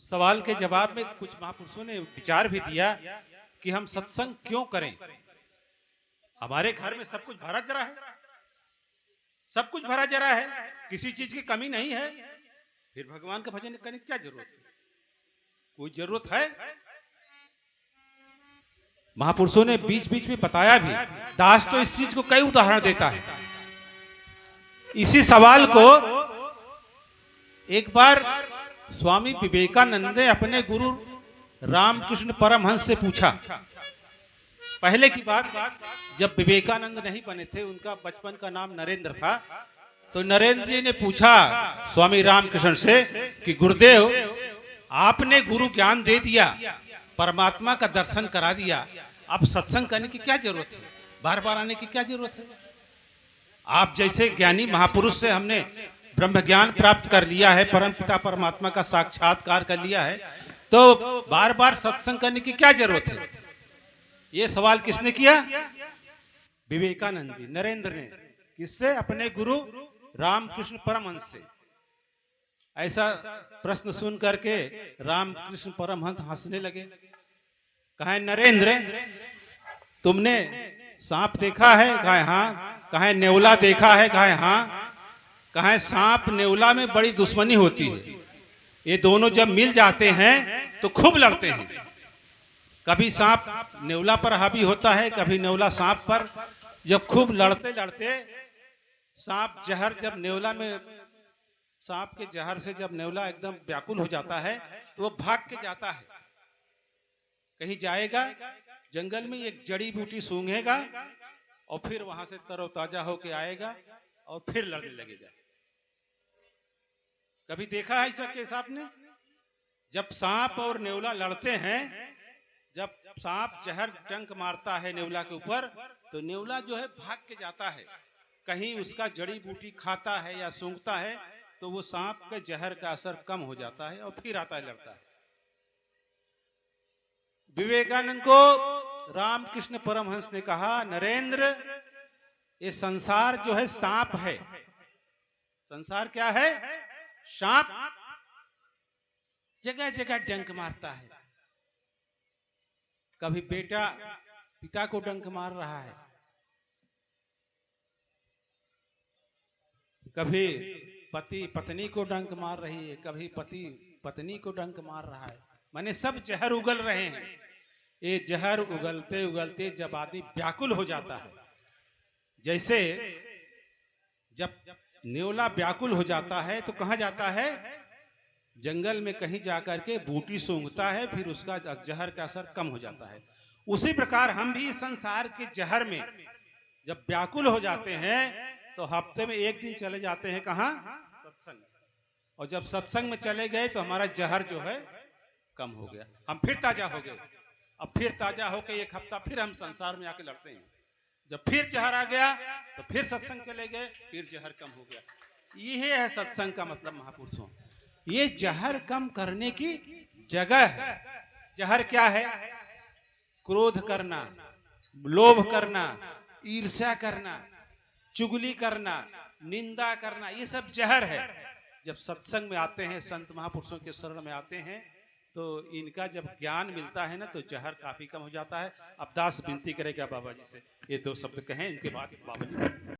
उस सवाल के जवाब में कुछ महापुरुषों ने विचार भी दिया कि हम सत्संग क्यों करें। हमारे घर में सब कुछ भरा जरा है, सब कुछ भरा जरा है, किसी चीज की कमी नहीं है, फिर भगवान का भजन करने की क्या जरूरत है? कोई जरूरत है? महापुरुषों ने बीच बीच में बताया भी। दास तो इस चीज को कई उदाहरण देता है। इसी सवाल को एक बार स्वामी विवेकानंद ने अपने गुरु रामकृष्ण परमहंस से पूछा। पहले की बात, जब विवेकानंद नहीं बने थे, उनका बचपन का नाम नरेंद्र था, तो नरेंद्र जी ने पूछा स्वामी रामकृष्ण से कि गुरुदेव, आपने गुरु ज्ञान दे दिया, परमात्मा का दर्शन करा दिया, अब सत्संग करने की क्या जरूरत है? बार बार आने की क्या जरूरत है? आप जैसे ज्ञानी महापुरुष से हमने ब्रह्म ज्ञान प्राप्त कर लिया है, परम पिता परमात्मा का साक्षात्कार कर लिया है, तो बार बार सत्संग करने की क्या जरूरत है? ये सवाल किसने किया? विवेकानंद जी, नरेंद्र ने। किससे? अपने गुरु रामकृष्ण परमहंस से। ऐसा प्रश्न सुन करके रामकृष्ण परमहंस हंसने लगे। कहा, नरेंद्र, तुमने सांप देखा है? कहा हाँ। कहा नेवला देखा है? कहा हाँ। कहा सांप नेवला में बड़ी दुश्मनी होती है, ये दोनों जब मिल जाते हैं तो खूब लड़ते हैं। कभी सांप नेवला पर हावी होता है, कभी नेवला सांप पर। जब खूब लड़ते लड़ते सांप जहर, जब नेवला में सांप के जहर से जब नेवला एकदम व्याकुल हो जाता है तो वो भाग के जाता है, कहीं जाएगा, जंगल में एक जड़ी बूटी सूंघेगा और फिर वहां से तरोताजा होके आएगा और फिर लड़ने लगेगा। कभी देखा है ऐसा केस आपने? जब सांप और नेवला लड़ते हैं, जब सांप जहर डंक मारता है नेवला के ऊपर, तो नेवला जो है भाग के जाता है, कहीं उसका जड़ी बूटी खाता है या सूंघता है, तो वो सांप के जहर का असर कम हो जाता है और फिर आता है, लड़ता है। विवेकानंद को रामकृष्ण परमहंस ने कहा, नरेंद्र, ये संसार जो है सांप है। संसार क्या है? सांप। जगह जगह डंक मारता है। कभी बेटा पिता को डंक मार रहा है, कभी पति पत्नी को डंक मार रही है, कभी पति पत्नी को डंक मार रहा है। माने सब जहर उगल रहे हैं। ये जहर उगलते उगलते जब आदमी व्याकुल हो जाता है, जैसे जब नेवला व्याकुल हो जाता है तो कहां जाता है? जंगल में कहीं जाकर के बूटी सूंघता है, फिर उसका जहर का असर कम हो जाता है। उसी प्रकार हम भी संसार के जहर में जब व्याकुल हो जाते हैं तो हफ्ते में एक दिन चले जाते हैं, कहां? सत्संग। और जब सत्संग में चले गए तो हमारा जहर जो है कम हो गया, हम फिर ताजा हो गए। अब फिर ताजा होकर एक हफ्ता फिर हम संसार में आके लड़ते हैं। जब फिर जहर आ गया तो फिर सत्संग चले गए, फिर जहर कम हो गया। ये है सत्संग का मतलब महापुरुषों। ये जहर कम करने की जगह है। जहर क्या है? क्रोध करना, लोभ करना, ईर्ष्या करना, चुगली करना, निंदा करना, ये सब जहर है। जब सत्संग में आते हैं, संत महापुरुषों के शरण में आते हैं, तो इनका जब ज्ञान मिलता है ना, तो जहर काफी कम हो जाता है। अब दास विनती करेगा बाबा जी से ये दो शब्द कहें, इनके बाद बाबा जी